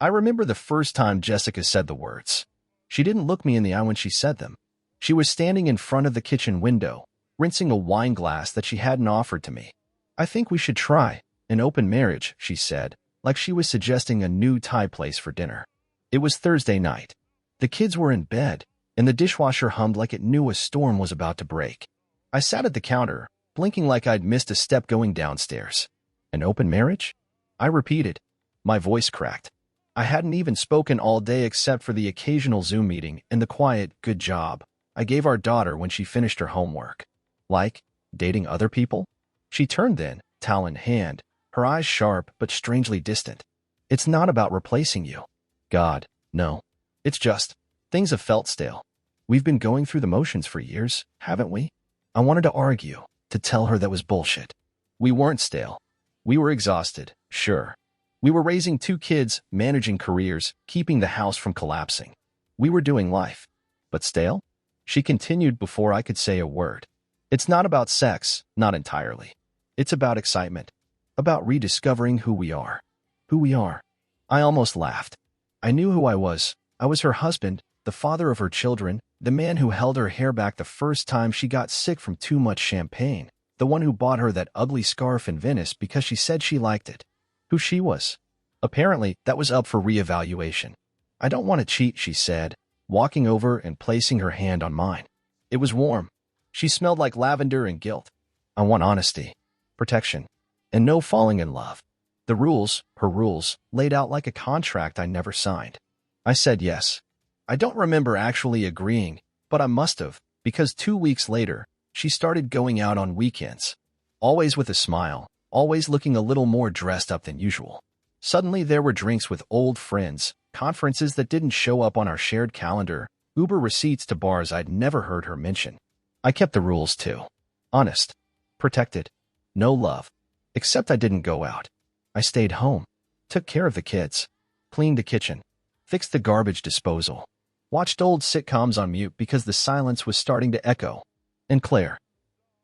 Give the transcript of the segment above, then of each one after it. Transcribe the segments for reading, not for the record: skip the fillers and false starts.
I remember the first time Jessica said the words. She didn't look me in the eye when she said them. She was standing in front of the kitchen window, rinsing a wine glass that she hadn't offered to me. "I think we should try an open marriage," she said, like she was suggesting a new Thai place for dinner. It was Thursday night. The kids were in bed, and the dishwasher hummed like it knew a storm was about to break. I sat at the counter, blinking like I'd missed a step going downstairs. "An open marriage?" I repeated. My voice cracked. I hadn't even spoken all day except for the occasional Zoom meeting and the quiet, "good job" I gave our daughter when she finished her homework. Like, dating other people? She turned then, towel in hand, her eyes sharp but strangely distant. "It's not about replacing you." God, no. It's just, things have felt stale. We've been going through the motions for years, haven't we? I wanted to argue, to tell her that was bullshit. We weren't stale. We were exhausted, sure. We were raising 2 kids, managing careers, keeping the house from collapsing. We were doing life. But stale? She continued before I could say a word. "It's not about sex, not entirely. It's about excitement. About rediscovering who we are." Who we are. I almost laughed. I knew who I was. I was her husband, the father of her children, the man who held her hair back the first time she got sick from too much champagne, the one who bought her that ugly scarf in Venice because she said she liked it. Who she was. Apparently, that was up for reevaluation. "I don't want to cheat," she said, walking over and placing her hand on mine. It was warm. She smelled like lavender and guilt. "I want honesty, protection, and no falling in love." The rules, her rules, laid out like a contract I never signed. I said yes. I don't remember actually agreeing, but I must have, because 2 weeks later, she started going out on weekends. Always with a smile, always looking a little more dressed up than usual. Suddenly there were drinks with old friends, conferences that didn't show up on our shared calendar, Uber receipts to bars I'd never heard her mention. I kept the rules too. Honest. Protected. No love. Except I didn't go out. I stayed home. Took care of the kids. Cleaned the kitchen. Fixed the garbage disposal. Watched old sitcoms on mute because the silence was starting to echo. And Claire.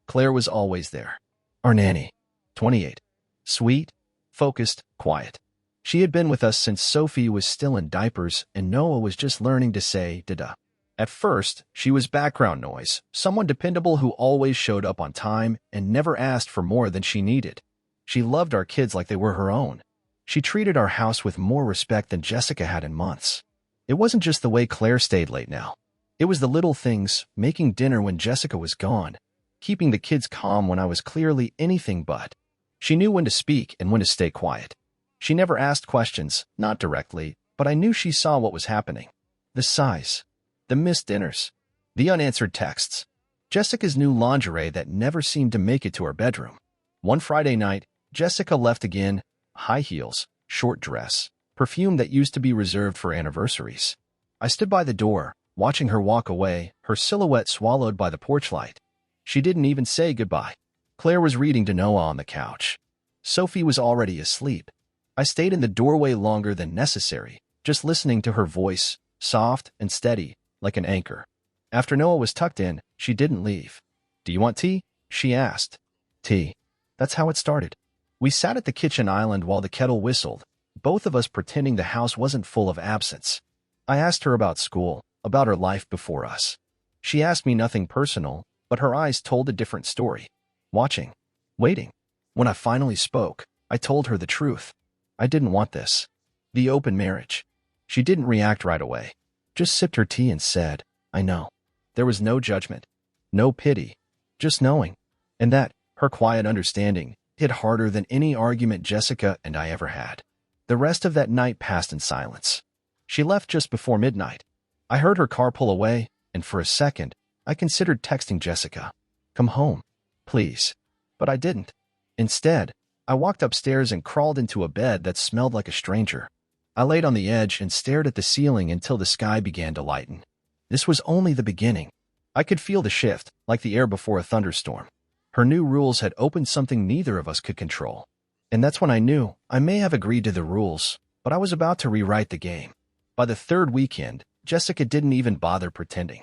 Claire was always there. Our nanny. 28. Sweet. Focused. Quiet. She had been with us since Sophie was still in diapers and Noah was just learning to say "da-da." At first, she was background noise, someone dependable who always showed up on time and never asked for more than she needed. She loved our kids like they were her own. She treated our house with more respect than Jessica had in months. It wasn't just the way Claire stayed late now. It was the little things, making dinner when Jessica was gone, keeping the kids calm when I was clearly anything but. She knew when to speak and when to stay quiet. She never asked questions, not directly, but I knew she saw what was happening. The sighs. The missed dinners. The unanswered texts. Jessica's new lingerie that never seemed to make it to her bedroom. One Friday night, Jessica left again, high heels, short dress, perfume that used to be reserved for anniversaries. I stood by the door, watching her walk away, her silhouette swallowed by the porch light. She didn't even say goodbye. Claire was reading to Noah on the couch. Sophie was already asleep. I stayed in the doorway longer than necessary, just listening to her voice, soft and steady, like an anchor. After Noah was tucked in, she didn't leave. "Do you want tea?" she asked. Tea. That's how it started. We sat at the kitchen island while the kettle whistled, both of us pretending the house wasn't full of absence. I asked her about school, about her life before us. She asked me nothing personal, but her eyes told a different story. Watching. Waiting. When I finally spoke, I told her the truth. I didn't want this. The open marriage. She didn't react right away. Just sipped her tea and said, "I know." There was no judgment. No pity. Just knowing. And that, her quiet understanding, hit harder than any argument Jessica and I ever had. The rest of that night passed in silence. She left just before midnight. I heard her car pull away, and for a second, I considered texting Jessica. "Come home, please." But I didn't. Instead, I walked upstairs and crawled into a bed that smelled like a stranger. I laid on the edge and stared at the ceiling until the sky began to lighten. This was only the beginning. I could feel the shift, like the air before a thunderstorm. Her new rules had opened something neither of us could control. And that's when I knew I may have agreed to the rules, but I was about to rewrite the game. By the third weekend, Jessica didn't even bother pretending.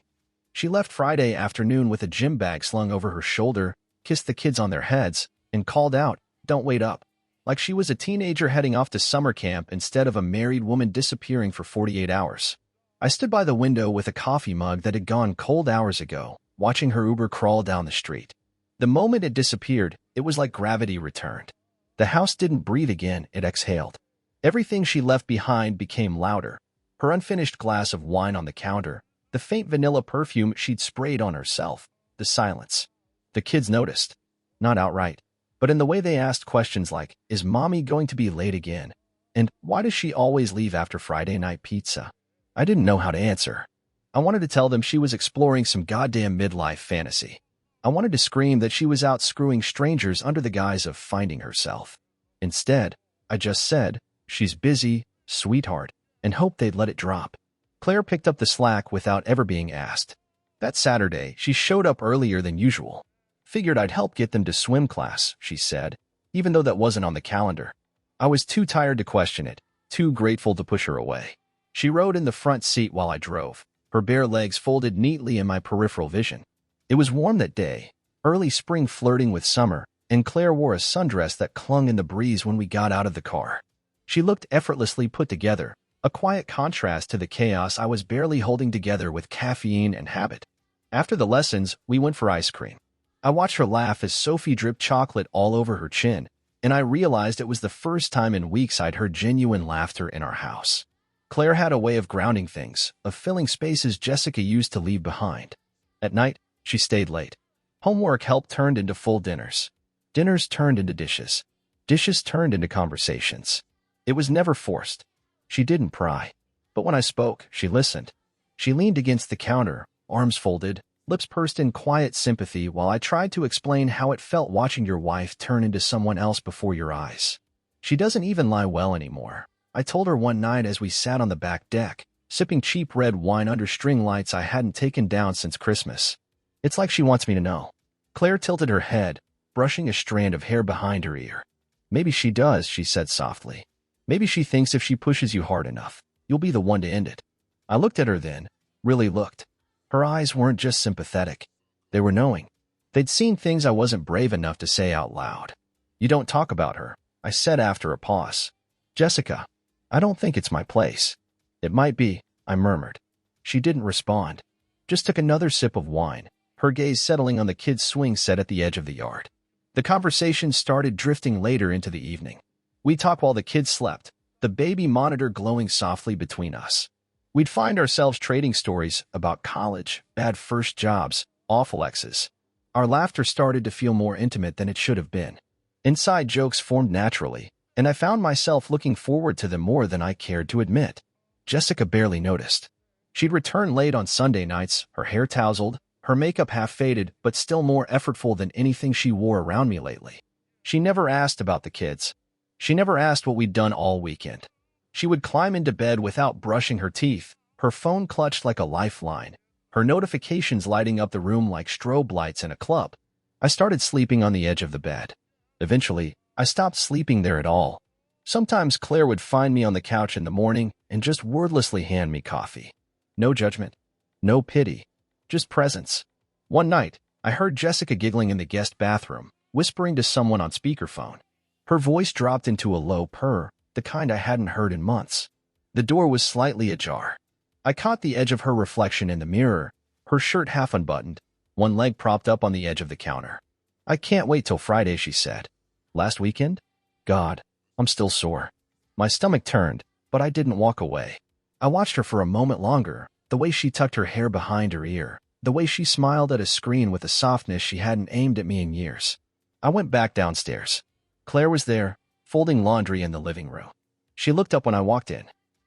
She left Friday afternoon with a gym bag slung over her shoulder, kissed the kids on their heads, and called out, "Don't wait up." like she was a teenager heading off to summer camp instead of a married woman disappearing for 48 hours. I stood by the window with a coffee mug that had gone cold hours ago, watching her Uber crawl down the street. The moment it disappeared, it was like gravity returned. The house didn't breathe again, it exhaled. Everything she left behind became louder. Her unfinished glass of wine on the counter, the faint vanilla perfume she'd sprayed on herself, the silence. The kids noticed. Not outright, but in the way they asked questions like, "Is Mommy going to be late again?" And "Why does she always leave after Friday night pizza?" I didn't know how to answer. I wanted to tell them she was exploring some goddamn midlife fantasy. I wanted to scream that she was out screwing strangers under the guise of finding herself. Instead, I just said, "She's busy, sweetheart," and hoped they'd let it drop. Claire picked up the slack without ever being asked. That Saturday, she showed up earlier than usual. "Figured I'd help get them to swim class," she said, even though that wasn't on the calendar. I was too tired to question it, too grateful to push her away. She rode in the front seat while I drove, her bare legs folded neatly in my peripheral vision. It was warm that day, early spring flirting with summer, and Claire wore a sundress that clung in the breeze when we got out of the car. She looked effortlessly put together, a quiet contrast to the chaos I was barely holding together with caffeine and habit. After the lessons, we went for ice cream. I watched her laugh as Sophie dripped chocolate all over her chin, and I realized it was the first time in weeks I'd heard genuine laughter in our house. Claire had a way of grounding things, of filling spaces Jessica used to leave behind. At night, she stayed late. Homework help turned into full dinners. Dinners turned into dishes. Dishes turned into conversations. It was never forced. She didn't pry. But when I spoke, she listened. She leaned against the counter, arms folded, lips pursed in quiet sympathy while I tried to explain how it felt watching your wife turn into someone else before your eyes. "She doesn't even lie well anymore," I told her one night as we sat on the back deck, sipping cheap red wine under string lights I hadn't taken down since Christmas. "It's like she wants me to know." Claire tilted her head, brushing a strand of hair behind her ear. "Maybe she does," she said softly. "Maybe she thinks if she pushes you hard enough, you'll be the one to end it." I looked at her then, really looked. Her eyes weren't just sympathetic. They were knowing. They'd seen things I wasn't brave enough to say out loud. "You don't talk about her," I said after a pause. "Jessica, I don't think it's my place." "It might be," I murmured. She didn't respond. Just took another sip of wine, her gaze settling on the kids' swing set at the edge of the yard. The conversation started drifting later into the evening. We talked while the kids slept, the baby monitor glowing softly between us. We'd find ourselves trading stories about college, bad first jobs, awful exes. Our laughter started to feel more intimate than it should have been. Inside jokes formed naturally, and I found myself looking forward to them more than I cared to admit. Jessica barely noticed. She'd return late on Sunday nights, her hair tousled, her makeup half faded, but still more effortful than anything she wore around me lately. She never asked about the kids. She never asked what we'd done all weekend. She would climb into bed without brushing her teeth, her phone clutched like a lifeline, her notifications lighting up the room like strobe lights in a club. I started sleeping on the edge of the bed. Eventually, I stopped sleeping there at all. Sometimes Claire would find me on the couch in the morning and just wordlessly hand me coffee. No judgment, no pity, just presence. One night, I heard Jessica giggling in the guest bathroom, whispering to someone on speakerphone. Her voice dropped into a low purr, the kind I hadn't heard in months. The door was slightly ajar. I caught the edge of her reflection in the mirror, her shirt half unbuttoned, one leg propped up on the edge of the counter. "I can't wait till Friday," she said. "Last weekend? God, I'm still sore." My stomach turned, but I didn't walk away. I watched her for a moment longer, the way she tucked her hair behind her ear, the way she smiled at a screen with a softness she hadn't aimed at me in years. I went back downstairs. Claire was there, folding laundry in the living room. She looked up when I walked in.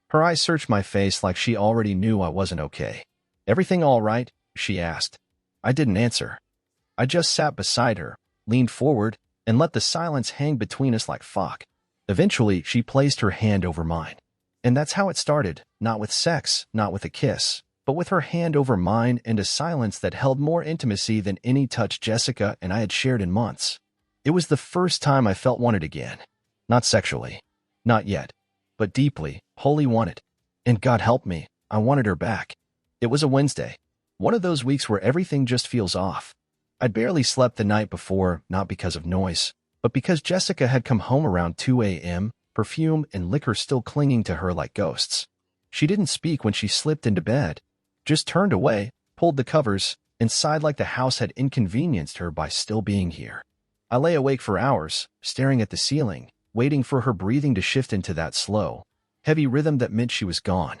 Her eyes searched my face like she already knew I wasn't okay. "Everything all right?" she asked. I didn't answer. I just sat beside her, leaned forward, and let the silence hang between us like fog. Eventually, she placed her hand over mine. And that's how it started, not with sex, not with a kiss, but with her hand over mine and a silence that held more intimacy than any touch Jessica and I had shared in months. It was the first time I felt wanted again. Not sexually. Not yet. But deeply, wholly wanted. And God help me, I wanted her back. It was a Wednesday. One of those weeks where everything just feels off. I'd barely slept the night before, not because of noise, But because Jessica had come home around 2 a.m., perfume and liquor still clinging to her like ghosts, she didn't speak when she slipped into bed, just turned away, pulled the covers, and sighed like the house had inconvenienced her by still being here. I lay awake for hours, staring at the ceiling, waiting for her breathing to shift into that slow, heavy rhythm that meant she was gone.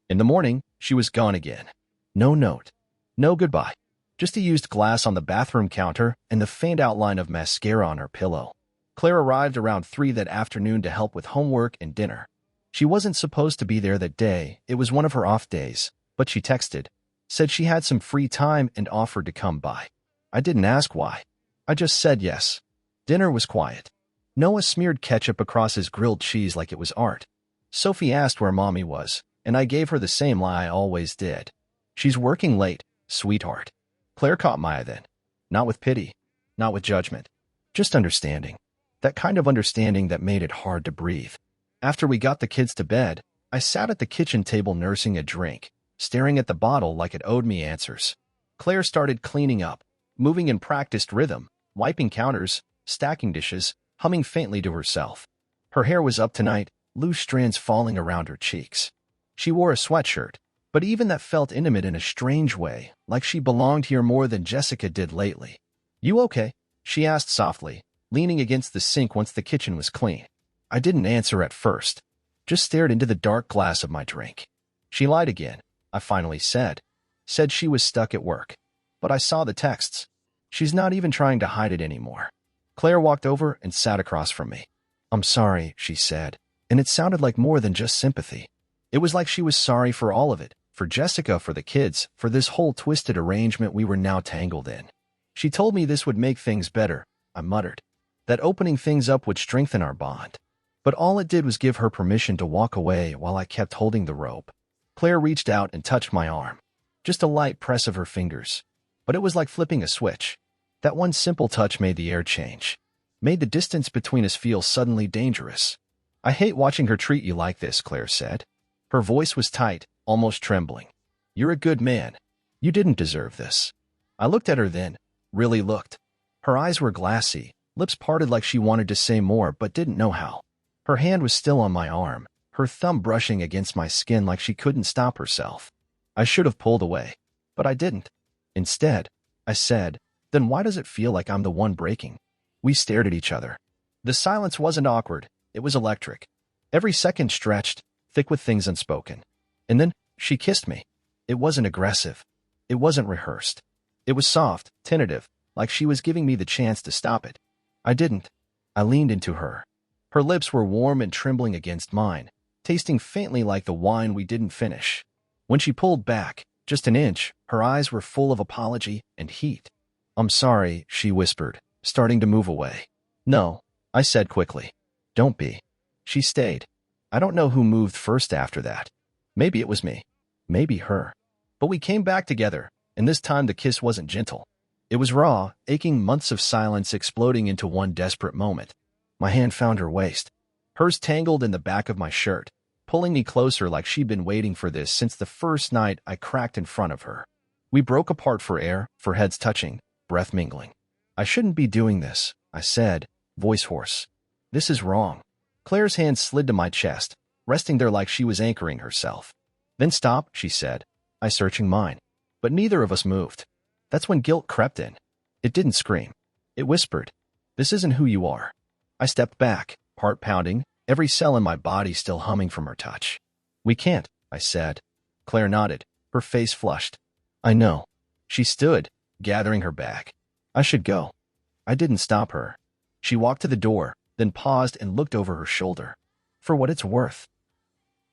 In the morning, she was gone again. No note. No goodbye. Just a used glass on the bathroom counter and the faint outline of mascara on her pillow. Claire arrived around 3 that afternoon to help with homework and dinner. She wasn't supposed to be there that day, it was one of her off days, but she texted, said she had some free time and offered to come by. I didn't ask why. I just said yes. Dinner was quiet. Noah smeared ketchup across his grilled cheese like it was art. Sophie asked where Mommy was, and I gave her the same lie I always did. She's working late, sweetheart. Claire caught my eye then. Not with pity, not with judgment, just understanding. That kind of understanding that made it hard to breathe. After we got the kids to bed, I sat at the kitchen table nursing a drink, staring at the bottle like it owed me answers. Claire started cleaning up, moving in practiced rhythm, wiping counters, stacking dishes, humming faintly to herself. Her hair was up tonight, loose strands falling around her cheeks. She wore a sweatshirt, but even that felt intimate in a strange way, like she belonged here more than Jessica did lately. "You okay?" she asked softly, leaning against the sink once the kitchen was clean. I didn't answer at first, just stared into the dark glass of my drink. She lied again, I finally said. Said she was stuck at work. But I saw the texts. She's not even trying to hide it anymore. Claire walked over and sat across from me. "I'm sorry," she said, and it sounded like more than just sympathy. It was like she was sorry for all of it, for Jessica, for the kids, for this whole twisted arrangement we were now tangled in. She told me this would make things better, I muttered. That opening things up would strengthen our bond. But all it did was give her permission to walk away while I kept holding the rope. Claire reached out and touched my arm. Just a light press of her fingers. But it was like flipping a switch. That one simple touch made the air change. Made the distance between us feel suddenly dangerous. "I hate watching her treat you like this," Claire said. Her voice was tight, almost trembling. "You're a good man. You didn't deserve this." I looked at her then, really looked. Her eyes were glassy, lips parted like she wanted to say more but didn't know how. Her hand was still on my arm, her thumb brushing against my skin like she couldn't stop herself. I should have pulled away, but I didn't. Instead, I said, "Then why does it feel like I'm the one breaking?" We stared at each other. The silence wasn't awkward, it was electric. Every second stretched, thick with things unspoken. And then, she kissed me. It wasn't aggressive. It wasn't rehearsed. It was soft, tentative, like she was giving me the chance to stop it. I didn't. I leaned into her. Her lips were warm and trembling against mine, tasting faintly like the wine we didn't finish. When she pulled back, just an inch, her eyes were full of apology and heat. "I'm sorry," she whispered, starting to move away. "No," I said quickly. "Don't be." She stayed. I don't know who moved first after that. Maybe it was me. Maybe her. But we came back together, and this time the kiss wasn't gentle. It was raw, aching months of silence exploding into one desperate moment. My hand found her waist. Hers tangled in the back of my shirt, pulling me closer like she'd been waiting for this since the first night I cracked in front of her. We broke apart for air, for heads touching, breath mingling. "I shouldn't be doing this," I said, voice hoarse. "This is wrong." Claire's hand slid to my chest, resting there like she was anchoring herself. "Then stop," she said, I searching mine. But neither of us moved. That's when guilt crept in. It didn't scream. It whispered, "This isn't who you are." I stepped back, heart pounding, every cell in my body still humming from her touch. "We can't," I said. Claire nodded, her face flushed. "I know." She stood, gathering her bag. "I should go." I didn't stop her. She walked to the door, then paused and looked over her shoulder. "For what it's worth.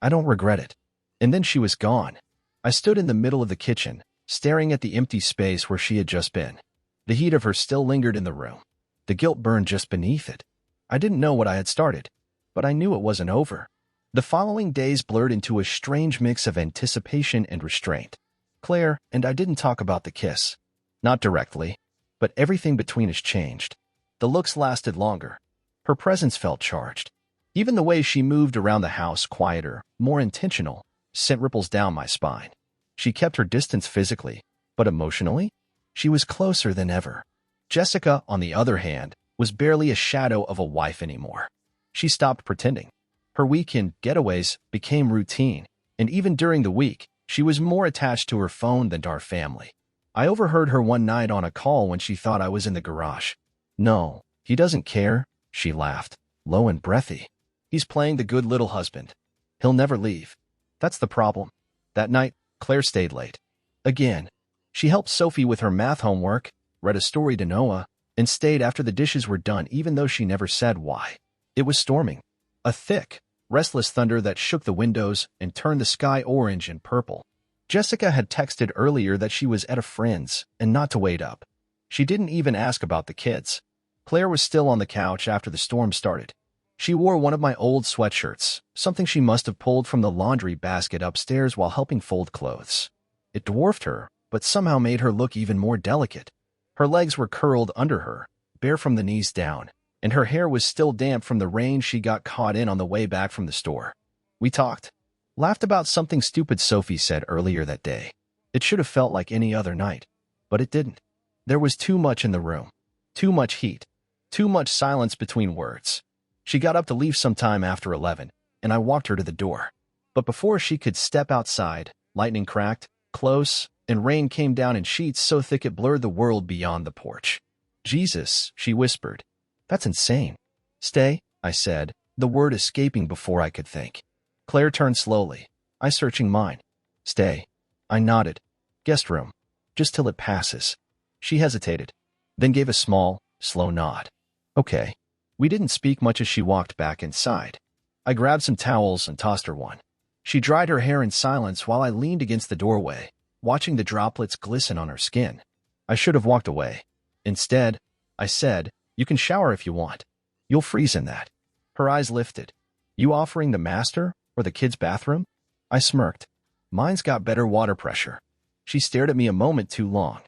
I don't regret it." And then she was gone. I stood in the middle of the kitchen, staring at the empty space where she had just been. The heat of her still lingered in the room. The guilt burned just beneath it. I didn't know what I had started, but I knew it wasn't over. The following days blurred into a strange mix of anticipation and restraint. Claire and I didn't talk about the kiss. Not directly, but everything between us changed. The looks lasted longer. Her presence felt charged. Even the way she moved around the house, quieter, more intentional, sent ripples down my spine. She kept her distance physically, but emotionally, she was closer than ever. Jessica, on the other hand, was barely a shadow of a wife anymore. She stopped pretending. Her weekend getaways became routine, and even during the week, she was more attached to her phone than to our family. I overheard her one night on a call when she thought I was in the garage. "No, he doesn't care," she laughed, low and breathy. "He's playing the good little husband. He'll never leave." That's the problem. That night, Claire stayed late. Again. She helped Sophie with her math homework, read a story to Noah, and stayed after the dishes were done even though she never said why. It was storming. A thick, restless thunder that shook the windows and turned the sky orange and purple. Jessica had texted earlier that she was at a friend's and not to wait up. She didn't even ask about the kids. Claire was still on the couch after the storm started. She wore one of my old sweatshirts, something she must have pulled from the laundry basket upstairs while helping fold clothes. It dwarfed her, but somehow made her look even more delicate. Her legs were curled under her, bare from the knees down, and her hair was still damp from the rain she got caught in on the way back from the store. We talked. Laughed about something stupid Sophie said earlier that day. It should have felt like any other night, but it didn't. There was too much in the room. Too much heat. Too much silence between words. She got up to leave sometime after 11, and I walked her to the door. But before she could step outside, lightning cracked, close, and rain came down in sheets so thick it blurred the world beyond the porch. "Jesus," she whispered. "That's insane." "Stay," I said, the word escaping before I could think. Claire turned slowly, I searching mine. "Stay." I nodded. "Guest room. Just till it passes." She hesitated, then gave a small, slow nod. "Okay." We didn't speak much as she walked back inside. I grabbed some towels and tossed her one. She dried her hair in silence while I leaned against the doorway, watching the droplets glisten on her skin. I should have walked away. Instead, I said, "You can shower if you want. You'll freeze in that." Her eyes lifted. "You offering the master or the kids' bathroom?" I smirked. "Mine's got better water pressure." She stared at me a moment too long,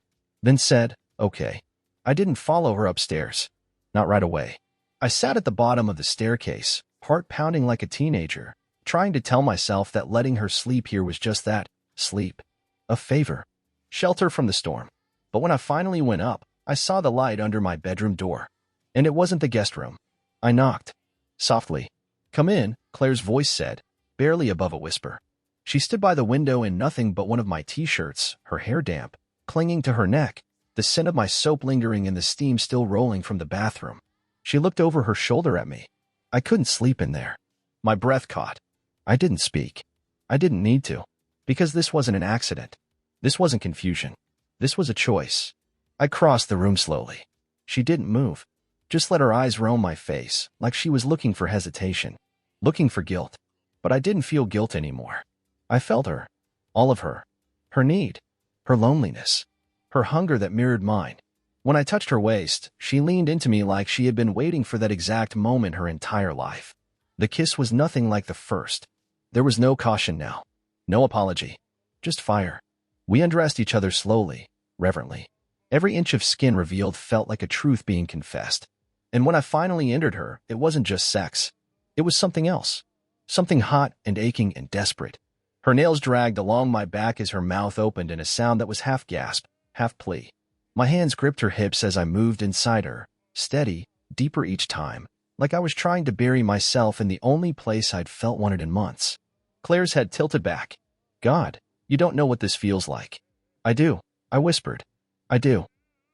then said, "Okay." I didn't follow her upstairs. Not right away. I sat at the bottom of the staircase, heart pounding like a teenager, trying to tell myself that letting her sleep here was just that, sleep. A favor. Shelter from the storm. But when I finally went up, I saw the light under my bedroom door. And it wasn't the guest room. I knocked. Softly. "Come in," Claire's voice said, barely above a whisper. She stood by the window in nothing but one of my t-shirts, her hair damp, clinging to her neck, the scent of my soap lingering and the steam still rolling from the bathroom. She looked over her shoulder at me. I couldn't sleep in there. My breath caught. I didn't speak. I didn't need to. Because this wasn't an accident. This wasn't confusion. This was a choice. I crossed the room slowly. She didn't move. Just let her eyes roam my face, like she was looking for hesitation. Looking for guilt. But I didn't feel guilt anymore. I felt her. All of her. Her need. Her loneliness. Her hunger that mirrored mine. When I touched her waist, she leaned into me like she had been waiting for that exact moment her entire life. The kiss was nothing like the first. There was no caution now. No apology. Just fire. We undressed each other slowly, reverently. Every inch of skin revealed felt like a truth being confessed. And when I finally entered her, it wasn't just sex. It was something else. Something hot and aching and desperate. Her nails dragged along my back as her mouth opened in a sound that was half gasp, half plea. My hands gripped her hips as I moved inside her, steady, deeper each time, like I was trying to bury myself in the only place I'd felt wanted in months. Claire's head tilted back. "God, you don't know what this feels like." "I do," I whispered. "I do."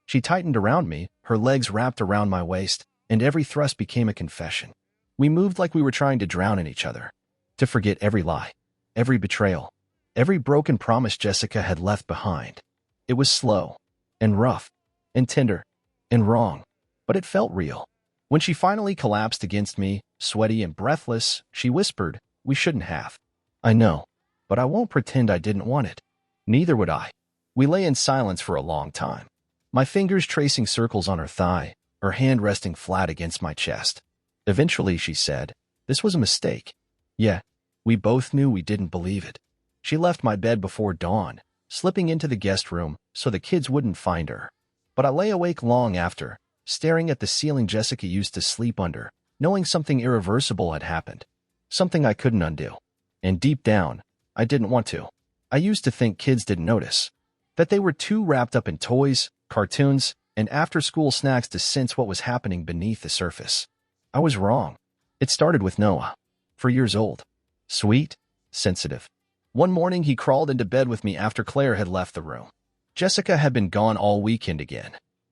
She tightened around me, her legs wrapped around my waist, and every thrust became a confession. We moved like we were trying to drown in each other, to forget every lie, every betrayal, every broken promise Jessica had left behind. It was slow, and rough, and tender, and wrong, but it felt real. When she finally collapsed against me, sweaty and breathless, she whispered, "We shouldn't have." "I know, but I won't pretend I didn't want it." Neither would I. We lay in silence for a long time, my fingers tracing circles on her thigh, her hand resting flat against my chest. Eventually, she said, "This was a mistake." Yeah, we both knew we didn't believe it. She left my bed before dawn, slipping into the guest room so the kids wouldn't find her. But I lay awake long after, staring at the ceiling Jessica used to sleep under, knowing something irreversible had happened. Something I couldn't undo. And deep down, I didn't want to. I used to think kids didn't notice. That they were too wrapped up in toys, cartoons, and after-school snacks to sense what was happening beneath the surface. I was wrong. It started with Noah. 4 years old. Sweet, sensitive. One morning he crawled into bed with me after Claire had left the room. Jessica had been gone all weekend again.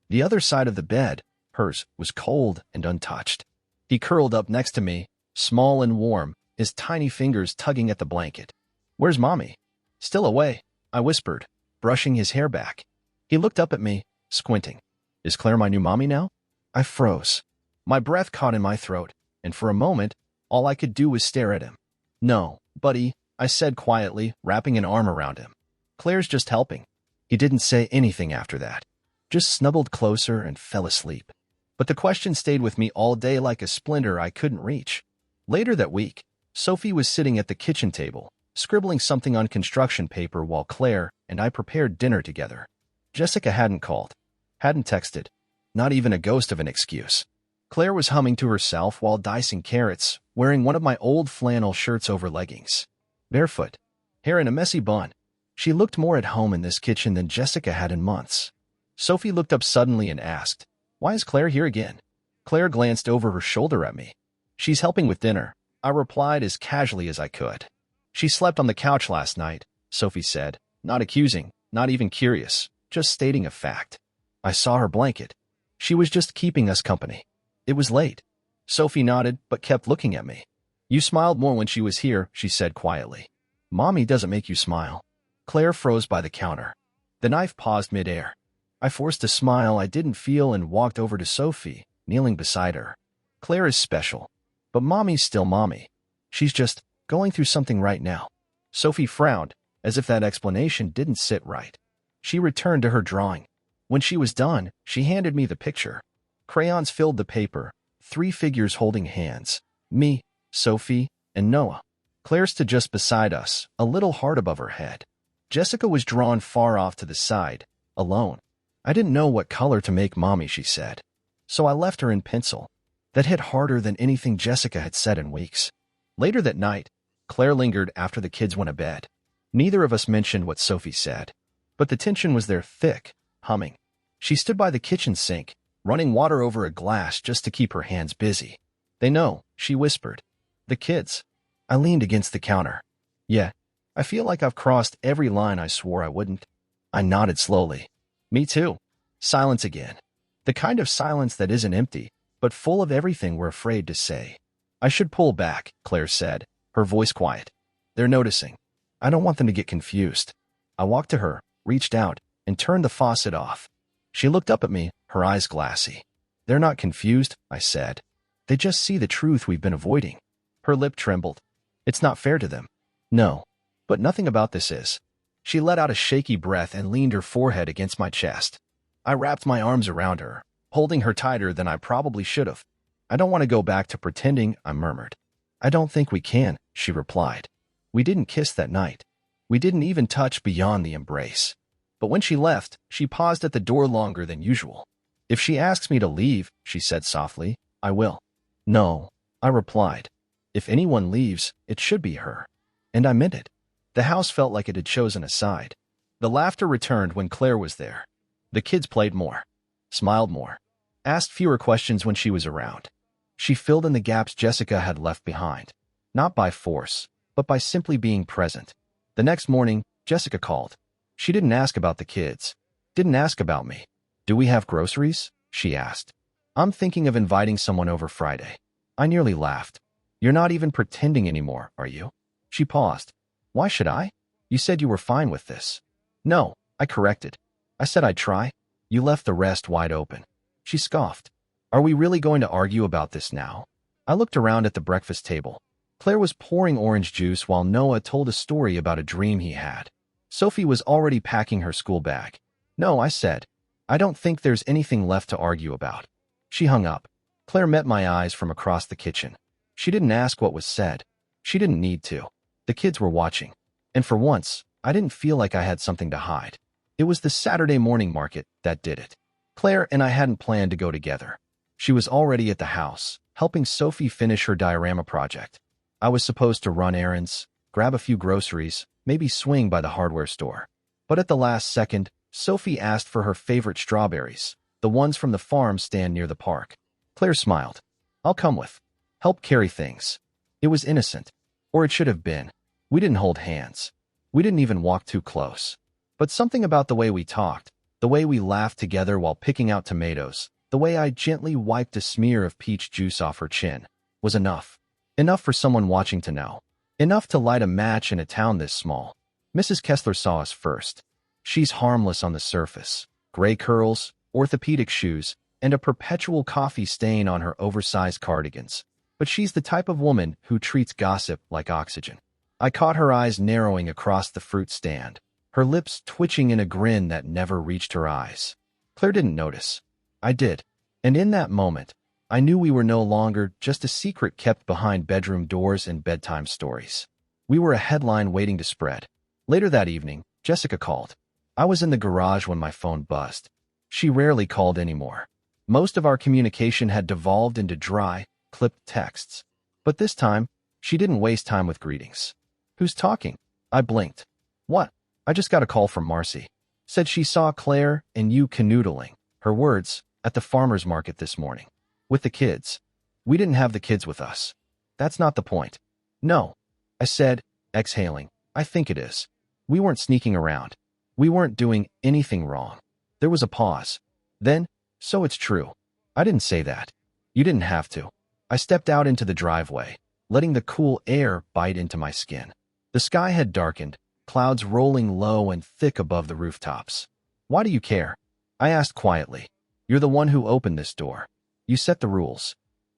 The other side of the bed, hers, was cold and untouched. He curled up next to me, small and warm, his tiny fingers tugging at the blanket. "Where's Mommy?" "Still away," I whispered, brushing his hair back. He looked up at me, squinting. "Is Claire my new mommy now?" I froze. My breath caught in my throat, and for a moment, all I could do was stare at him. "No, buddy," I said quietly, wrapping an arm around him. "Claire's just helping." He didn't say anything after that, just snuggled closer and fell asleep. But the question stayed with me all day like a splinter I couldn't reach. Later that week, Sophie was sitting at the kitchen table, scribbling something on construction paper while Claire and I prepared dinner together. Jessica hadn't called, hadn't texted, not even a ghost of an excuse. Claire was humming to herself while dicing carrots, wearing one of my old flannel shirts over leggings. Barefoot, hair in a messy bun. She looked more at home in this kitchen than Jessica had in months. Sophie looked up suddenly and asked, "Why is Claire here again?" Claire glanced over her shoulder at me. "She's helping with dinner," I replied as casually as I could. "She slept on the couch last night," Sophie said, not accusing, not even curious, just stating a fact. I saw her blanket. She was just keeping us company. It was late. Sophie nodded, but kept looking at me. "You smiled more when she was here," she said quietly. "Mommy doesn't make you smile." Claire froze by the counter. The knife paused midair. I forced a smile I didn't feel and walked over to Sophie, kneeling beside her. "Claire is special, but Mommy's still Mommy. She's just going through something right now." Sophie frowned, as if that explanation didn't sit right. She returned to her drawing. When she was done, she handed me the picture. Crayons filled the paper, 3 figures holding hands. Me, Sophie, and Noah. Claire stood just beside us, a little heart above her head. Jessica was drawn far off to the side, alone. "I didn't know what color to make Mommy," she said. So I left her in pencil. That hit harder than anything Jessica had said in weeks. Later that night, Claire lingered after the kids went to bed. Neither of us mentioned what Sophie said, but the tension was there, thick, humming. She stood by the kitchen sink, running water over a glass just to keep her hands busy. "They know," she whispered. "The kids." I leaned against the counter. "Yeah, I feel like I've crossed every line I swore I wouldn't." I nodded slowly. "Me too." Silence again. The kind of silence that isn't empty, but full of everything we're afraid to say. "I should pull back," Claire said, her voice quiet. "They're noticing. I don't want them to get confused." I walked to her, reached out, and turned the faucet off. She looked up at me, her eyes glassy. "They're not confused," I said. "They just see the truth we've been avoiding." Her lip trembled. "It's not fair to them." "No, but nothing about this is." She let out a shaky breath and leaned her forehead against my chest. I wrapped my arms around her, holding her tighter than I probably should have. "I don't want to go back to pretending," I murmured. "I don't think we can," she replied. "We didn't kiss that night. We didn't even touch beyond the embrace." But when she left, she paused at the door longer than usual. "If she asks me to leave," she said softly, "I will." "No," I replied. "If anyone leaves, it should be her." And I meant it. The house felt like it had chosen a side. The laughter returned when Claire was there. The kids played more, smiled more, asked fewer questions when she was around. She filled in the gaps Jessica had left behind, not by force, but by simply being present. The next morning, Jessica called. She didn't ask about the kids, didn't ask about me. "Do we have groceries?" she asked. "I'm thinking of inviting someone over Friday." I nearly laughed. "You're not even pretending anymore, are you?" She paused. "Why should I? You said you were fine with this." "No," I corrected. "I said I'd try." "You left the rest wide open." She scoffed. "Are we really going to argue about this now?" I looked around at the breakfast table. Claire was pouring orange juice while Noah told a story about a dream he had. Sophie was already packing her school bag. "No," I said. "I don't think there's anything left to argue about." She hung up. Claire met my eyes from across the kitchen. She didn't ask what was said. She didn't need to. The kids were watching. And for once, I didn't feel like I had something to hide. It was the Saturday morning market that did it. Claire and I hadn't planned to go together. She was already at the house, helping Sophie finish her diorama project. I was supposed to run errands, grab a few groceries, maybe swing by the hardware store. But at the last second, Sophie asked for her favorite strawberries, The ones from the farm stand near the park. Claire smiled. I'll come with. Help carry things. It was innocent. Or it should have been. We didn't hold hands. We didn't even walk too close. But something about the way we talked, the way we laughed together while picking out tomatoes, the way I gently wiped a smear of peach juice off her chin, was enough. Enough for someone watching to know. Enough to light a match in a town this small. Mrs. Kessler saw us first. She's harmless on the surface. Gray curls, orthopedic shoes, and a perpetual coffee stain on her oversized cardigans. But she's the type of woman who treats gossip like oxygen. I caught her eyes narrowing across the fruit stand, her lips twitching in a grin that never reached her eyes. Claire didn't notice. I did. And in that moment, I knew we were no longer just a secret kept behind bedroom doors and bedtime stories. We were a headline waiting to spread. Later that evening, Jessica called. I was in the garage when my phone buzzed. She rarely called anymore. Most of our communication had devolved into dry, clipped texts. But this time, she didn't waste time with greetings. Who's talking? I blinked. What? I just got a call from Marcy. Said she saw Claire and you canoodling, her words, at the farmer's market this morning. With the kids. We didn't have the kids with us. That's not the point. No. I said, exhaling. I think it is. We weren't sneaking around. We weren't doing anything wrong. There was a pause. Then, so it's true. I didn't say that. You didn't have to. I stepped out into the driveway, letting the cool air bite into my skin. The sky had darkened, clouds rolling low and thick above the rooftops. Why do you care? I asked quietly. You're the one who opened this door. You set the rules.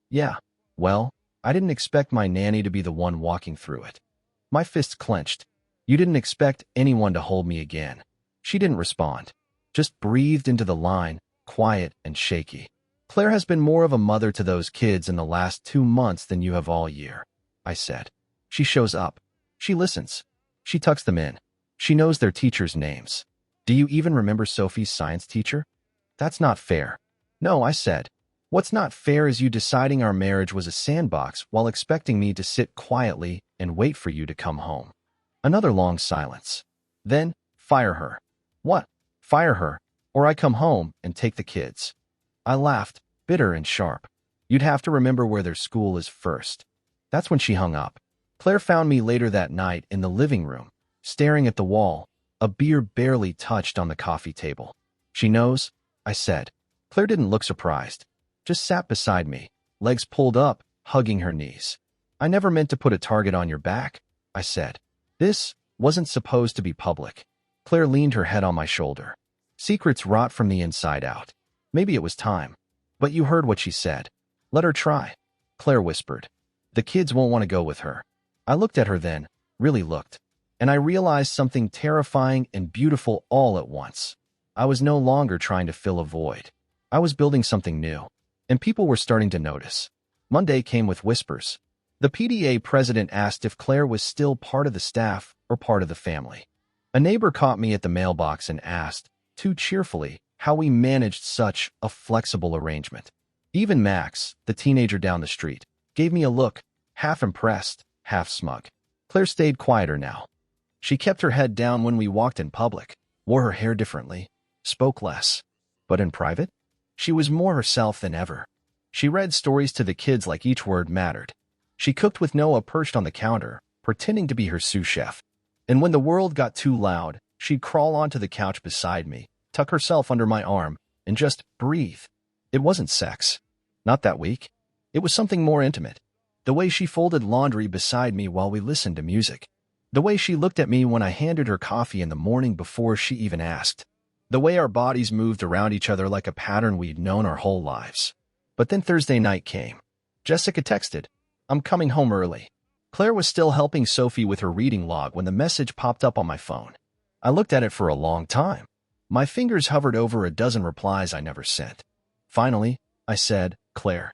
Yeah. Well, I didn't expect my nanny to be the one walking through it. My fists clenched. You didn't expect anyone to hold me again. She didn't respond. Just breathed into the line, quiet and shaky. Claire has been more of a mother to those kids in the last 2 months than you have all year, I said. She shows up. She listens. She tucks them in. She knows their teachers' names. Do you even remember Sophie's science teacher? That's not fair. No, I said. What's not fair is you deciding our marriage was a sandbox while expecting me to sit quietly and wait for you to come home. Another long silence. Then, fire her. What? Fire her, or I come home and take the kids. I laughed, bitter and sharp. You'd have to remember where their school is first. That's when she hung up. Claire found me later that night in the living room, staring at the wall, a beer barely touched on the coffee table. She knows, I said. Claire didn't look surprised. Just sat beside me, legs pulled up, hugging her knees. I never meant to put a target on your back, I said. This wasn't supposed to be public. Claire leaned her head on my shoulder. Secrets rot from the inside out. Maybe it was time. But you heard what she said. Let her try. Claire whispered. The kids won't want to go with her. I looked at her then, really looked, and I realized something terrifying and beautiful all at once. I was no longer trying to fill a void. I was building something new, and people were starting to notice. Monday came with whispers. The PDA president asked if Claire was still part of the staff or part of the family. A neighbor caught me at the mailbox and asked, too cheerfully, how we managed such a flexible arrangement. Even Max, the teenager down the street, gave me a look, half impressed, half smug. Claire stayed quieter now. She kept her head down when we walked in public, wore her hair differently, spoke less. But in private, she was more herself than ever. She read stories to the kids like each word mattered. She cooked with Noah perched on the counter, pretending to be her sous chef. And when the world got too loud, she'd crawl onto the couch beside me, tuck herself under my arm, and just breathe. It wasn't sex. Not that week. It was something more intimate. The way she folded laundry beside me while we listened to music. The way she looked at me when I handed her coffee in the morning before she even asked. The way our bodies moved around each other like a pattern we'd known our whole lives. But then Thursday night came. Jessica texted, I'm coming home early. Claire was still helping Sophie with her reading log when the message popped up on my phone. I looked at it for a long time. My fingers hovered over a dozen replies I never sent. Finally, I said, Claire.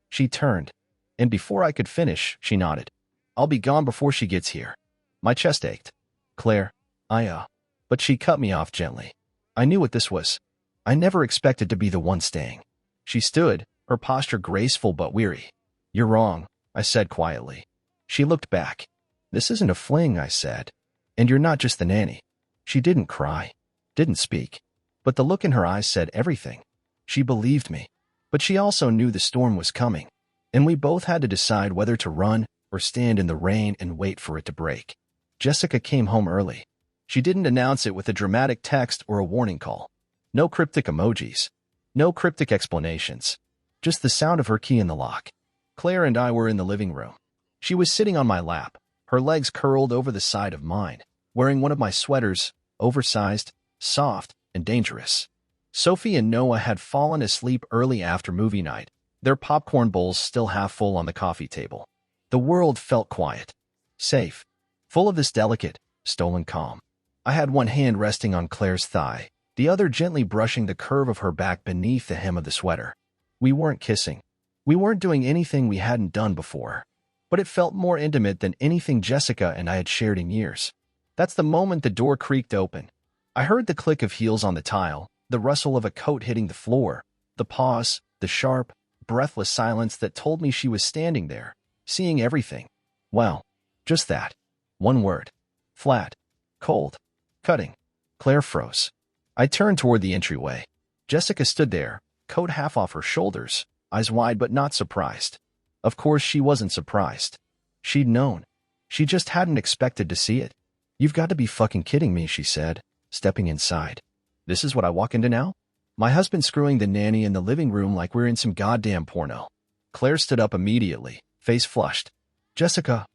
She turned, and before I could finish, she nodded. I'll be gone before she gets here. My chest ached. Claire, But she cut me off gently. I knew what this was. I never expected to be the one staying. She stood, her posture graceful but weary. You're wrong, I said quietly. She looked back. This isn't a fling, I said. And you're not just the nanny. She didn't cry, didn't speak. But the look in her eyes said everything. She believed me. But she also knew the storm was coming, and we both had to decide whether to run or stand in the rain and wait for it to break. Jessica came home early. She didn't announce it with a dramatic text or a warning call. No cryptic emojis. No cryptic explanations. Just the sound of her key in the lock. Claire and I were in the living room. She was sitting on my lap, her legs curled over the side of mine, wearing one of my sweaters, oversized, soft, and dangerous. Sophie and Noah had fallen asleep early after movie night, their popcorn bowls still half full on the coffee table. The world felt quiet, safe, full of this delicate, stolen calm. I had one hand resting on Claire's thigh, the other gently brushing the curve of her back beneath the hem of the sweater. We weren't kissing. We weren't doing anything we hadn't done before. But it felt more intimate than anything Jessica and I had shared in years. That's the moment the door creaked open. I heard the click of heels on the tile, the rustle of a coat hitting the floor, the pause, the sharp, breathless silence that told me she was standing there, seeing everything. Well, just that. One word. Flat. Cold. Cutting. Claire froze. I turned toward the entryway. Jessica stood there, coat half off her shoulders, eyes wide but not surprised. Of course she wasn't surprised. She'd known. She just hadn't expected to see it. "You've got to be fucking kidding me," she said, stepping inside. "This is what I walk into now? My husband screwing the nanny in the living room like we're in some goddamn porno." Claire stood up immediately, face flushed. "Jessica,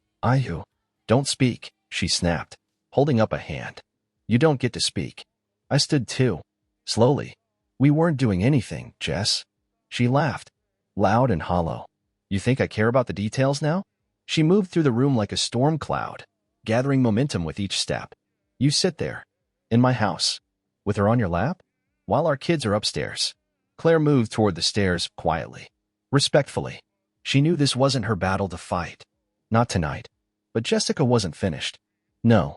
don't speak," she snapped, holding up a hand. "You don't get to speak." I stood too. Slowly. "We weren't doing anything, Jess." She laughed, loud and hollow. "You think I care about the details now?" She moved through the room like a storm cloud, gathering momentum with each step. "You sit there, in my house, with her on your lap, while our kids are upstairs." Claire moved toward the stairs quietly, respectfully. She knew this wasn't her battle to fight. Not tonight. But Jessica wasn't finished. No,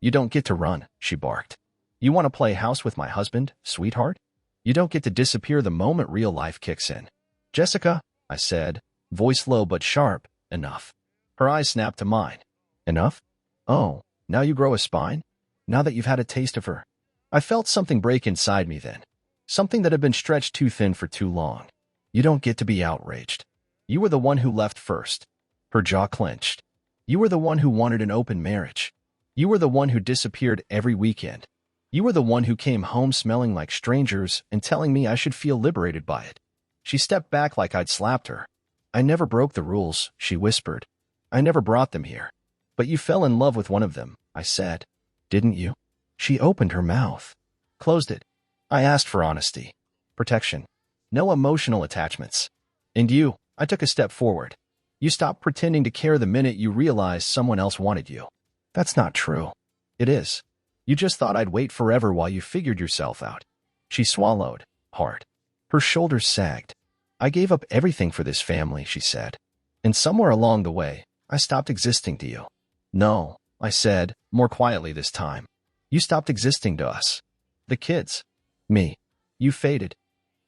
you don't get to run," she barked. "You want to play house with my husband, sweetheart? You don't get to disappear the moment real life kicks in." "Jessica," I said, voice low but sharp, "enough." Her eyes snapped to mine. "Enough? Oh, now you grow a spine? Now that you've had a taste of her?" I felt something break inside me then. Something that had been stretched too thin for too long. "You don't get to be outraged. You were the one who left first." Her jaw clenched. "You were the one who wanted an open marriage. You were the one who disappeared every weekend. You were the one who came home smelling like strangers and telling me I should feel liberated by it." She stepped back like I'd slapped her. "I never broke the rules," she whispered. "I never brought them here. But you fell in love with one of them," I said. "Didn't you?" She opened her mouth. Closed it. I asked for honesty. Protection. No emotional attachments. "And you," I took a step forward. "You stopped pretending to care the minute you realized someone else wanted you." "That's not true." "It is. You just thought I'd wait forever while you figured yourself out." She swallowed, hard. Her shoulders sagged. "I gave up everything for this family," she said. "And somewhere along the way, I stopped existing to you." "No," I said, more quietly this time. "You stopped existing to us. The kids. Me. You faded.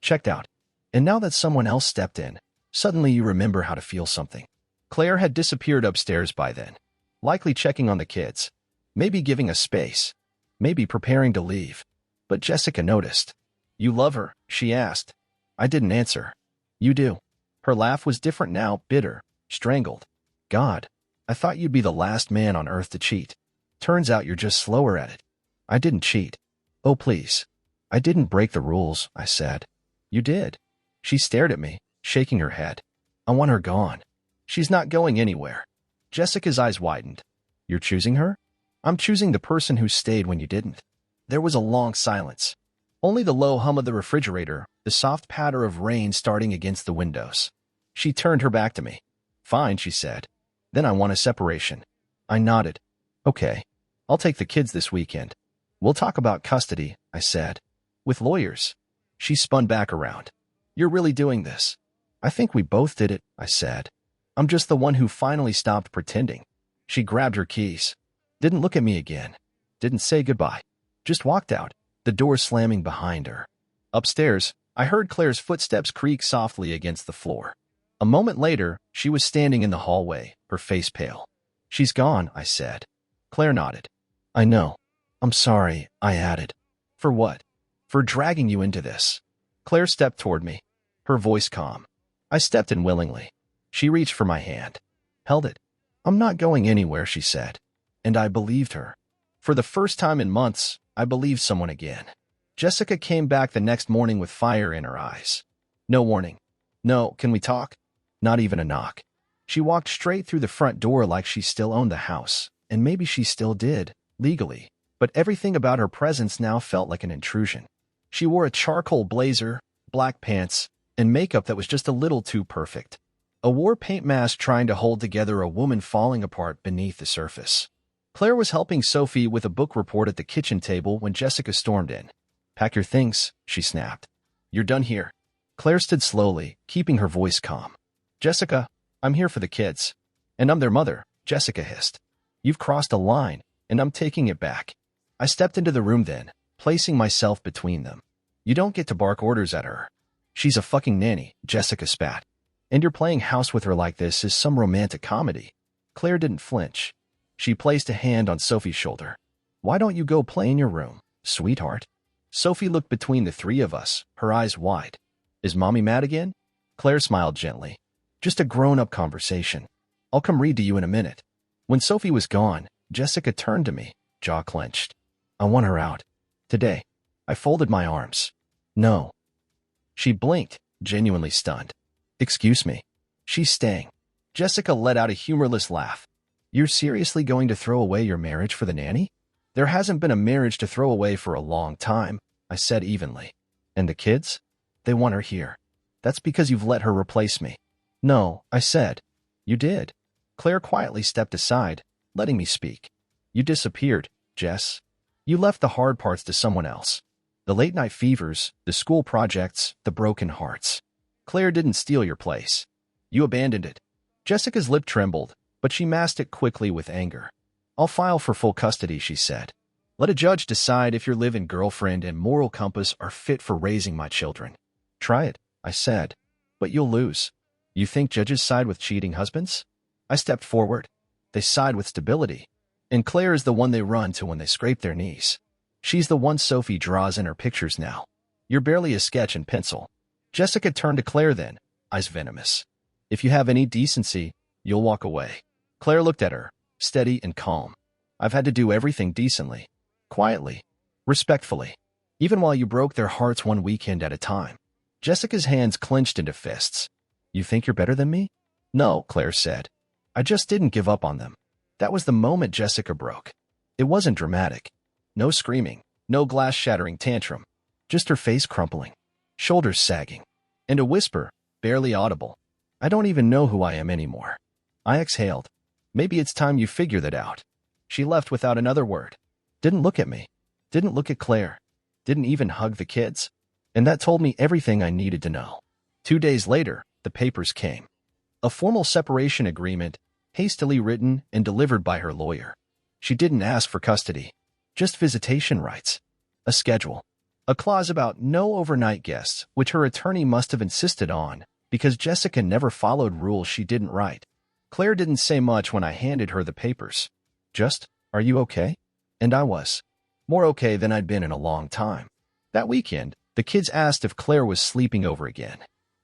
Checked out. And now that someone else stepped in, suddenly you remember how to feel something." Claire had disappeared upstairs by then, likely checking on the kids, maybe giving us space, maybe preparing to leave. But Jessica noticed. "You love her?" she asked. I didn't answer. "You do." Her laugh was different now, bitter, strangled. "God, I thought you'd be the last man on earth to cheat. Turns out you're just slower at it." "I didn't cheat." "Oh, please." "I didn't break the rules," I said. "You did." She stared at me, shaking her head. "I want her gone." "She's not going anywhere." Jessica's eyes widened. "You're choosing her?" "I'm choosing the person who stayed when you didn't." There was a long silence. Only the low hum of the refrigerator, the soft patter of rain starting against the windows. She turned her back to me. "Fine," she said. "Then I want a separation." I nodded. "Okay. I'll take the kids this weekend. We'll talk about custody," I said. "With lawyers." She spun back around. "You're really doing this?" "I think we both did it," I said. "I'm just the one who finally stopped pretending." She grabbed her keys. Didn't look at me again. Didn't say goodbye. Just walked out, the door slamming behind her. Upstairs, I heard Claire's footsteps creak softly against the floor. A moment later, she was standing in the hallway, her face pale. "She's gone," I said. Claire nodded. "I know. I'm sorry," I added. "For what?" "For dragging you into this." Claire stepped toward me, her voice calm. I stepped in willingly. She reached for my hand, held it. "I'm not going anywhere," she said. And I believed her. For the first time in months, I believed someone again. Jessica came back the next morning with fire in her eyes. No warning. No, "Can we talk?" Not even a knock. She walked straight through the front door like she still owned the house, and maybe she still did, legally. But everything about her presence now felt like an intrusion. She wore a charcoal blazer, black pants, and makeup that was just a little too perfect. A war paint mask trying to hold together a woman falling apart beneath the surface. Claire was helping Sophie with a book report at the kitchen table when Jessica stormed in. "Pack your things," she snapped. "You're done here." Claire stood slowly, keeping her voice calm. "Jessica, I'm here for the kids. And I'm their mother," Jessica hissed. "You've crossed a line, and I'm taking it back." I stepped into the room then, placing myself between them. "You don't get to bark orders at her. She's a fucking nanny," Jessica spat. "And you're playing house with her like this is some romantic comedy." Claire didn't flinch. She placed a hand on Sophie's shoulder. "Why don't you go play in your room, sweetheart?" Sophie looked between the three of us, her eyes wide. "Is Mommy mad again?" Claire smiled gently. "Just a grown-up conversation. I'll come read to you in a minute." When Sophie was gone, Jessica turned to me, jaw clenched. "I want her out. Today." I folded my arms. "No." She blinked, genuinely stunned. "Excuse me." "She's staying." Jessica let out a humorless laugh. "You're seriously going to throw away your marriage for the nanny?" "There hasn't been a marriage to throw away for a long time," I said evenly. "And the kids? They want her here. That's because you've let her replace me." "No," I said. "You did." Claire quietly stepped aside, letting me speak. "You disappeared, Jess. You left the hard parts to someone else. The late-night fevers, the school projects, the broken hearts. Claire didn't steal your place. You abandoned it." Jessica's lip trembled, but she masked it quickly with anger. "I'll file for full custody," she said. "Let a judge decide if your live-in girlfriend and moral compass are fit for raising my children." "Try it," I said. "But you'll lose." "You think judges side with cheating husbands?" I stepped forward. "They side with stability. And Claire is the one they run to when they scrape their knees. She's the one Sophie draws in her pictures now. You're barely a sketch in pencil." Jessica turned to Claire then, eyes venomous. "If you have any decency, you'll walk away." Claire looked at her, steady and calm. "I've had to do everything decently, quietly, respectfully, even while you broke their hearts one weekend at a time." Jessica's hands clenched into fists. "You think you're better than me?" "No," Claire said. "I just didn't give up on them." That was the moment Jessica broke. It wasn't dramatic. No screaming, no glass-shattering tantrum. Just her face crumpling, shoulders sagging, and a whisper, barely audible. "I don't even know who I am anymore." I exhaled. "Maybe it's time you figure that out." She left without another word. Didn't look at me. Didn't look at Claire. Didn't even hug the kids. And that told me everything I needed to know. 2 days later, the papers came. A formal separation agreement, hastily written and delivered by her lawyer. She didn't ask for custody, just visitation rights. A schedule. A clause about no overnight guests, which her attorney must have insisted on, because Jessica never followed rules she didn't write. Claire didn't say much when I handed her the papers. Just, "Are you okay?" And I was. More okay than I'd been in a long time. That weekend, the kids asked if Claire was sleeping over again.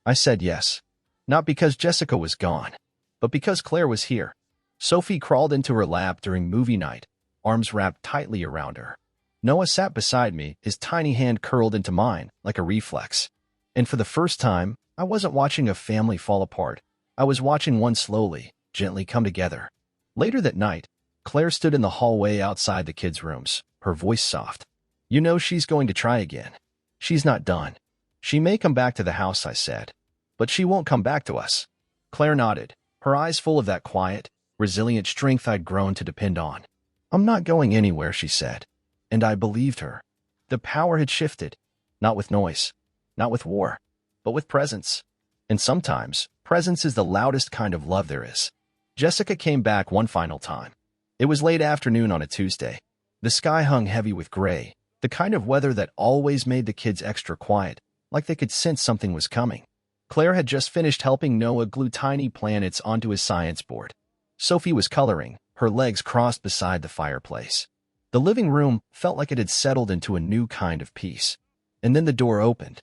I said yes. Not because Jessica was gone, but because Claire was here. Sophie crawled into her lap during movie night, arms wrapped tightly around her. Noah sat beside me, his tiny hand curled into mine like a reflex. And for the first time, I wasn't watching a family fall apart. I was watching one slowly, gently come together. Later that night, Claire stood in the hallway outside the kids' rooms, her voice soft. "You know she's going to try again. She's not done. She may come back to the house," I said. "But she won't come back to us." Claire nodded, her eyes full of that quiet, resilient strength I'd grown to depend on. "I'm not going anywhere," she said. And I believed her. The power had shifted, not with noise, not with war, but with presence. And sometimes, presence is the loudest kind of love there is. Jessica came back one final time. It was late afternoon on a Tuesday. The sky hung heavy with gray, the kind of weather that always made the kids extra quiet, like they could sense something was coming. Claire had just finished helping Noah glue tiny planets onto his science board. Sophie was coloring, her legs crossed beside the fireplace. The living room felt like it had settled into a new kind of peace. And then the door opened.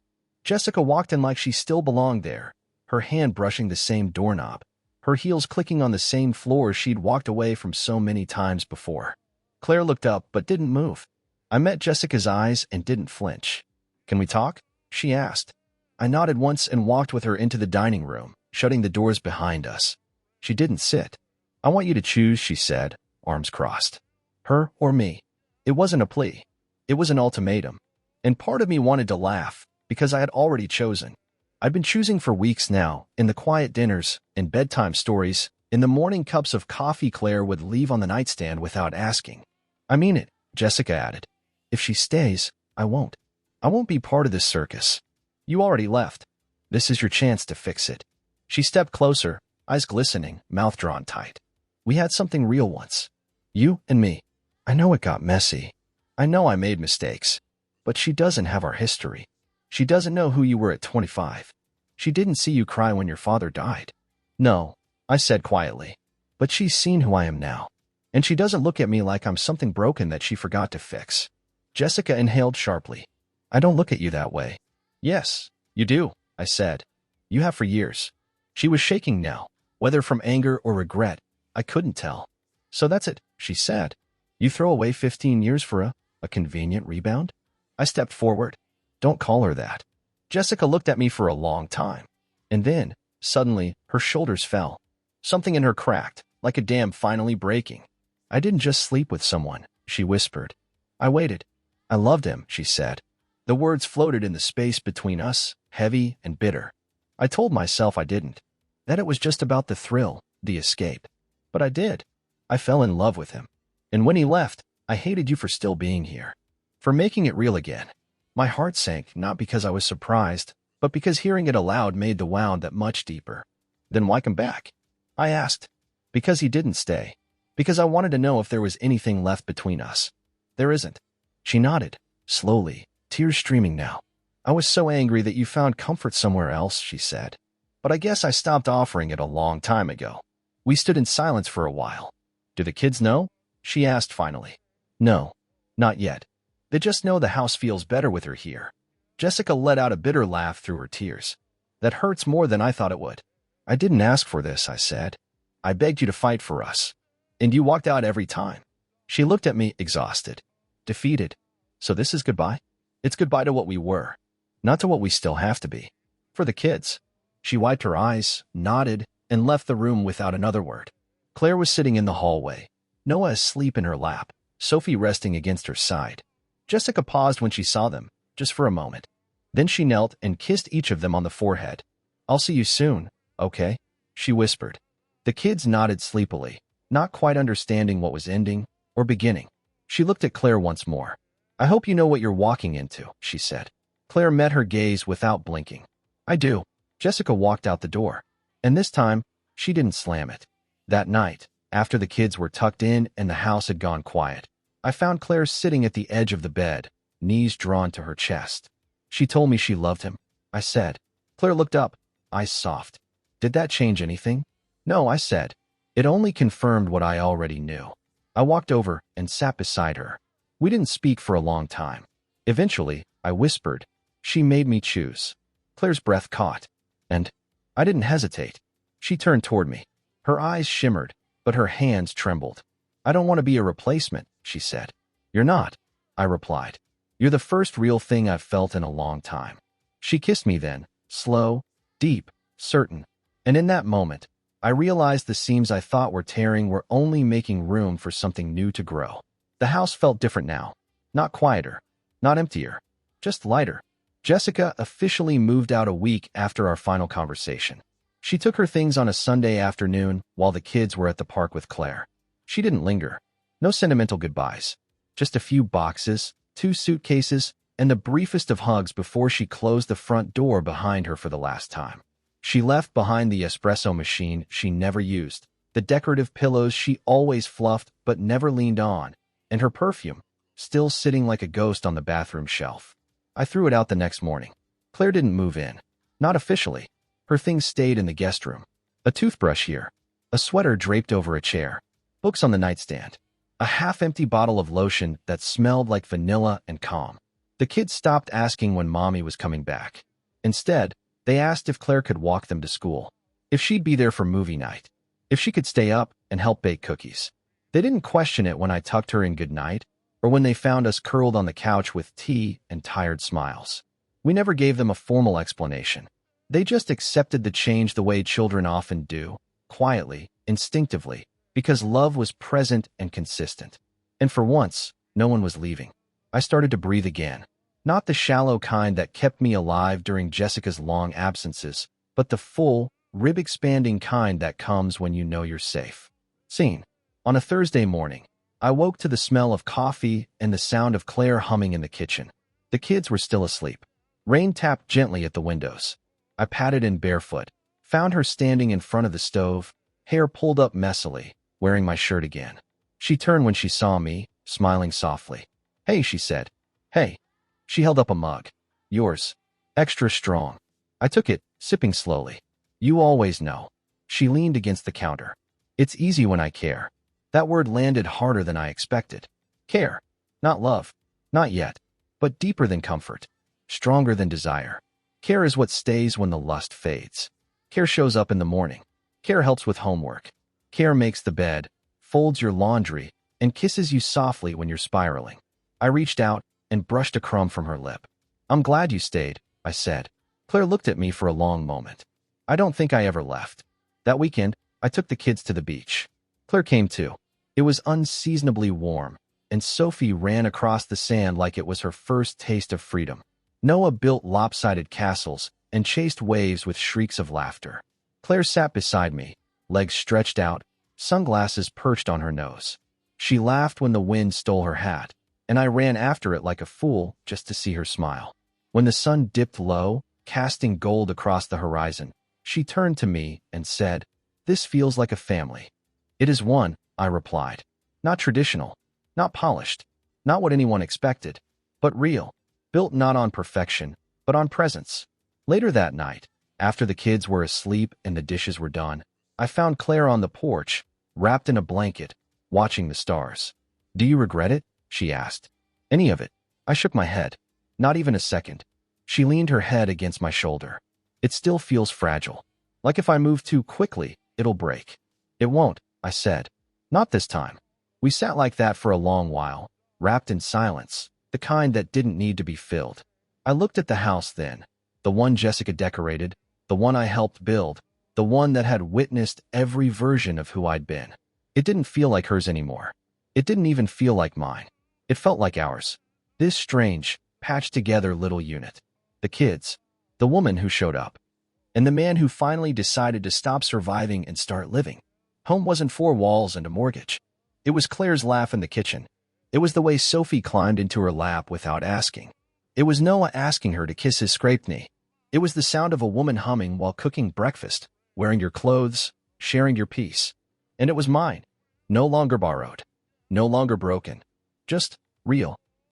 Jessica walked in like she still belonged there, her hand brushing the same doorknob, her heels clicking on the same floor she'd walked away from so many times before. Claire looked up but didn't move. I met Jessica's eyes and didn't flinch. "Can we talk?" she asked. I nodded once and walked with her into the dining room, shutting the doors behind us. She didn't sit. "I want you to choose," she said, arms crossed. "Her or me." It wasn't a plea. It was an ultimatum. And part of me wanted to laugh, because I had already chosen. I'd been choosing for weeks now, in the quiet dinners, in bedtime stories, in the morning cups of coffee Claire would leave on the nightstand without asking. "I mean it," Jessica added. "If she stays, I won't. I won't be part of this circus. You already left. This is your chance to fix it." She stepped closer, eyes glistening, mouth drawn tight. "We had something real once. You and me. I know it got messy. I know I made mistakes. But she doesn't have our history. She doesn't know who you were at 25. She didn't see you cry when your father died." "No," I said quietly. "But she's seen who I am now. And she doesn't look at me like I'm something broken that she forgot to fix." Jessica inhaled sharply. "I don't look at you that way." "Yes, you do," I said. "You have for years." She was shaking now, whether from anger or regret. I couldn't tell. "So that's it," she said. "You throw away 15 years for a convenient rebound?" I stepped forward. "Don't call her that." Jessica looked at me for a long time. And then, suddenly, her shoulders fell. Something in her cracked, like a dam finally breaking. "I didn't just sleep with someone," she whispered. "I waited. I loved him," she said. The words floated in the space between us, heavy and bitter. I told myself I didn't. That it was just about the thrill, the escape. But I did. I fell in love with him. And when he left, I hated you for still being here. For making it real again. My heart sank, not because I was surprised, but because hearing it aloud made the wound that much deeper. "Then why come back?" I asked. "Because he didn't stay. Because I wanted to know if there was anything left between us." "There isn't." She nodded, slowly, tears streaming now. "I was so angry that you found comfort somewhere else," she said. "But I guess I stopped offering it a long time ago." We stood in silence for a while. "Do the kids know?" she asked finally. "No, not yet. They just know the house feels better with her here." Jessica let out a bitter laugh through her tears. "That hurts more than I thought it would." "I didn't ask for this," I said. "I begged you to fight for us. And you walked out every time." She looked at me, exhausted, defeated. "So this is goodbye?" "It's goodbye to what we were, not to what we still have to be. For the kids." She wiped her eyes, nodded, and left the room without another word. Claire was sitting in the hallway, Noah asleep in her lap, Sophie resting against her side. Jessica paused when she saw them, just for a moment. Then she knelt and kissed each of them on the forehead. "I'll see you soon, okay?" she whispered. The kids nodded sleepily, not quite understanding what was ending or beginning. She looked at Claire once more. "I hope you know what you're walking into," she said. Claire met her gaze without blinking. "I do." Jessica walked out the door. And this time, she didn't slam it. That night, after the kids were tucked in and the house had gone quiet, I found Claire sitting at the edge of the bed, knees drawn to her chest. "She told me she loved him," I said. Claire looked up, eyes soft. "Did that change anything?" "No," I said. "It only confirmed what I already knew." I walked over and sat beside her. We didn't speak for a long time. Eventually, I whispered, "She made me choose." Claire's breath caught. And I didn't hesitate. She turned toward me. Her eyes shimmered, but her hands trembled. "I don't want to be a replacement," she said. "You're not," I replied. "You're the first real thing I've felt in a long time." She kissed me then, slow, deep, certain. And in that moment, I realized the seams I thought were tearing were only making room for something new to grow. The house felt different now. Not quieter, not emptier, just lighter. Jessica officially moved out a week after our final conversation. She took her things on a Sunday afternoon while the kids were at the park with Claire. She didn't linger. No sentimental goodbyes. Just a few boxes, 2 suitcases, and the briefest of hugs before she closed the front door behind her for the last time. She left behind the espresso machine she never used, the decorative pillows she always fluffed but never leaned on, and her perfume, still sitting like a ghost on the bathroom shelf. I threw it out the next morning. Claire didn't move in. Not officially. Her things stayed in the guest room. A toothbrush here. A sweater draped over a chair. Books on the nightstand. A half-empty bottle of lotion that smelled like vanilla and calm. The kids stopped asking when Mommy was coming back. Instead, they asked if Claire could walk them to school, if she'd be there for movie night, if she could stay up and help bake cookies. They didn't question it when I tucked her in goodnight, or when they found us curled on the couch with tea and tired smiles. We never gave them a formal explanation. They just accepted the change the way children often do, quietly, instinctively, because love was present and consistent. And for once, no one was leaving. I started to breathe again. Not the shallow kind that kept me alive during Jessica's long absences, but the full, rib-expanding kind that comes when you know you're safe. Scene. On a Thursday morning, I woke to the smell of coffee and the sound of Claire humming in the kitchen. The kids were still asleep. Rain tapped gently at the windows. I padded in barefoot, found her standing in front of the stove, hair pulled up messily, wearing my shirt again. She turned when she saw me, smiling softly. "Hey," she said. "Hey." She held up a mug. "Yours. Extra strong." I took it, sipping slowly. "You always know." She leaned against the counter. "It's easy when I care." That word landed harder than I expected. Care. Not love. Not yet. But deeper than comfort. Stronger than desire. Care is what stays when the lust fades. Care shows up in the morning. Care helps with homework. Care makes the bed, folds your laundry, and kisses you softly when you're spiraling. I reached out and brushed a crumb from her lip. "I'm glad you stayed," I said. Claire looked at me for a long moment. I don't think I ever left. That weekend, I took the kids to the beach. Claire came too. It was unseasonably warm, and Sophie ran across the sand like it was her first taste of freedom. Noah built lopsided castles and chased waves with shrieks of laughter. Claire sat beside me, legs stretched out, sunglasses perched on her nose. She laughed when the wind stole her hat, and I ran after it like a fool just to see her smile. When the sun dipped low, casting gold across the horizon, she turned to me and said, "This feels like a family." "It is one," I replied. "Not traditional, not polished, not what anyone expected, but real, built not on perfection, but on presence." Later that night, after the kids were asleep and the dishes were done, I found Claire on the porch, wrapped in a blanket, watching the stars. "Do you regret it?" she asked. "Any of it?" I shook my head. "Not even a second." She leaned her head against my shoulder. "It still feels fragile. Like if I move too quickly, it'll break." "It won't," I said. "Not this time." We sat like that for a long while, wrapped in silence, the kind that didn't need to be filled. I looked at the house then, the one Jessica decorated, the one I helped build, the one that had witnessed every version of who I'd been. It didn't feel like hers anymore. It didn't even feel like mine. It felt like ours. This strange, patched-together little unit. The kids, the woman who showed up, and the man who finally decided to stop surviving and start living. Home wasn't four walls and a mortgage. It was Claire's laugh in the kitchen. It was the way Sophie climbed into her lap without asking. It was Noah asking her to kiss his scraped knee. It was the sound of a woman humming while cooking breakfast, wearing your clothes, sharing your peace. And it was mine. No longer borrowed. No longer broken. Just real.